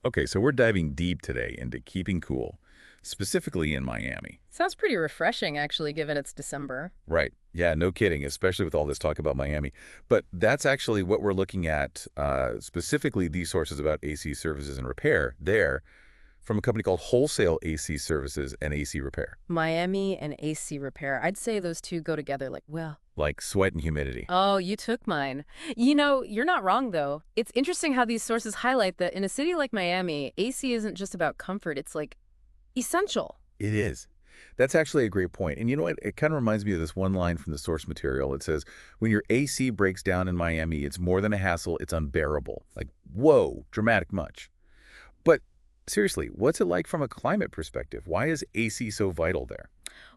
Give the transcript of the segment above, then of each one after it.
Okay, so we're diving deep today into keeping cool, specifically in Miami. Sounds pretty refreshing, actually, given it's December. Right. Yeah, no kidding, especially with all this talk about Miami. But that's actually what we're looking at, specifically these sources about AC services and repair there from a company called Wholesale AC Services and AC Repair, Miami and AC repair. I'd say those two go together like, well. like sweat and humidity. Oh, you took mine. You're not wrong, though. It's interesting how these sources highlight that in a city like Miami, AC isn't just about comfort, it's like essential. It is. That's actually a great point. And you know what? It kind of reminds me of this one line from the source material. It says, when your AC breaks down in Miami, it's more than a hassle, it's unbearable. Like, whoa, dramatic much. But seriously, what's it like from a climate perspective? Why is AC so vital there?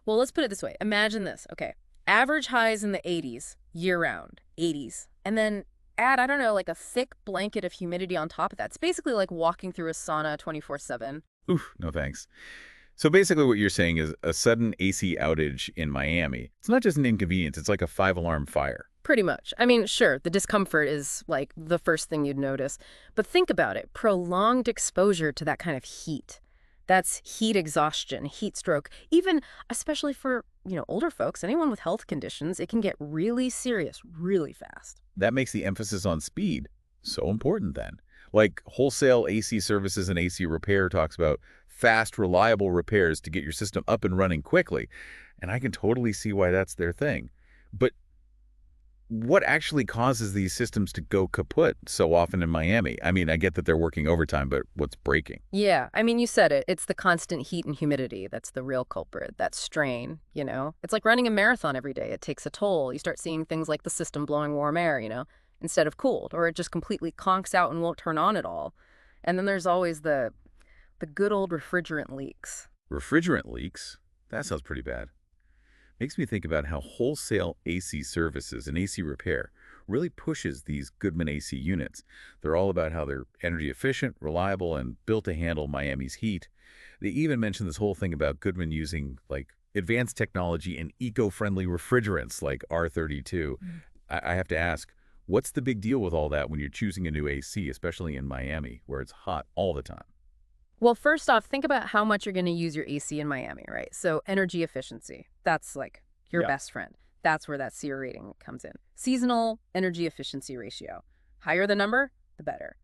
Well, let's put it this way. Imagine this, okay? Average highs in the 80s, year round, 80s. And then add, I don't know, like a thick blanket of humidity on top of that. It's basically like walking through a sauna 24/7. Oof, no thanks. So basically what you're saying is a sudden AC outage in Miami. It's not just an inconvenience, it's like a five-alarm fire. Pretty much. I mean, sure, the discomfort is like the first thing you'd notice. But think about it. Prolonged exposure to that kind of heat. That's heat exhaustion, heat stroke. Even, especially for, older folks, anyone with health conditions, it can get really serious really fast. That makes the emphasis on speed so important then. Like wholesale AC services and AC repair talks about fast, reliable repairs to get your system up and running quickly. And I can totally see why that's their thing. But what actually causes these systems to go kaput so often in Miami? I mean, I get that they're working overtime, but what's breaking? Yeah, I mean, you said it. It's the constant heat and humidity that's the real culprit, that strain. It's like running a marathon every day. It takes a toll. You start seeing things like the system blowing warm air, instead of cooled, or it just completely conks out and won't turn on at all. And then there's always the good old refrigerant leaks. Refrigerant leaks? That sounds pretty bad. Makes me think about how wholesale AC services and AC repair really pushes these Goodman AC units. They're all about how they're energy efficient, reliable, and built to handle Miami's heat. They even mention this whole thing about Goodman using like advanced technology and eco-friendly refrigerants like R32. I have to ask, what's the big deal with all that when you're choosing a new AC, especially in Miami, where it's hot all the time? Well, first off, think about how much you're going to use your AC in Miami, right? So energy efficiency, that's like your Yeah. best friend. That's where that SEER rating comes in. Seasonal energy efficiency ratio. Higher the number, the better.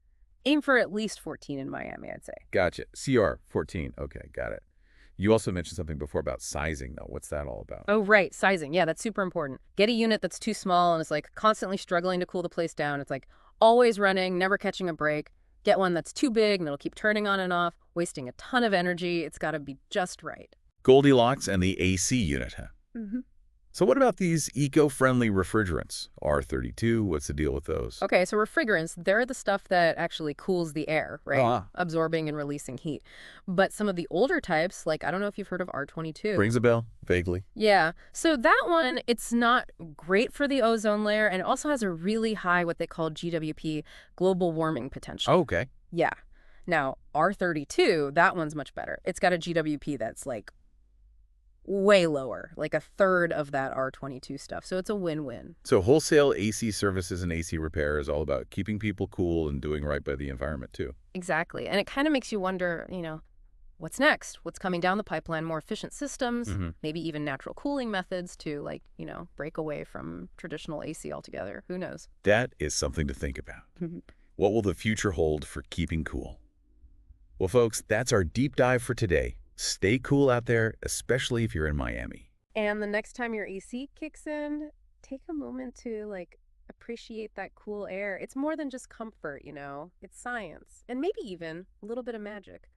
Aim for at least 14 in Miami, I'd say. Gotcha. CR 14. Okay, got it. You also mentioned something before about sizing, though. What's that all about? Oh, right, sizing. Yeah, that's super important. Get a unit that's too small and is like constantly struggling to cool the place down. It's like always running, never catching a break. Get one that's too big and it'll keep turning on and off, wasting a ton of energy. It's got to be just right. Goldilocks and the AC unit, huh? hmm So what about these eco-friendly refrigerants? R32, what's the deal with those? Okay, so refrigerants, they're the stuff that actually cools the air, right? Ah, Absorbing and releasing heat. But some of the older types, like I don't know if you've heard of R22. rings a bell, vaguely. Yeah. So that one, it's not great for the ozone layer and it also has a really high what they call GWP, global warming potential. Okay. Yeah. Now, R32, that one's much better. It's got a GWP that's like way lower, like a third of that R22 stuff. So it's a win-win. So wholesale AC services and AC repair is all about keeping people cool and doing right by the environment, too. Exactly. And it kind of makes you wonder, what's next? What's coming down the pipeline? More efficient systems, hmm maybe even natural cooling methods to break away from traditional AC altogether. Who knows? That is something to think about. What will the future hold for keeping cool? Well, folks, that's our deep dive for today. Stay cool out there, especially if you're in Miami. And the next time your AC kicks in, take a moment to appreciate that cool air. It's more than just comfort. It's science and maybe even a little bit of magic.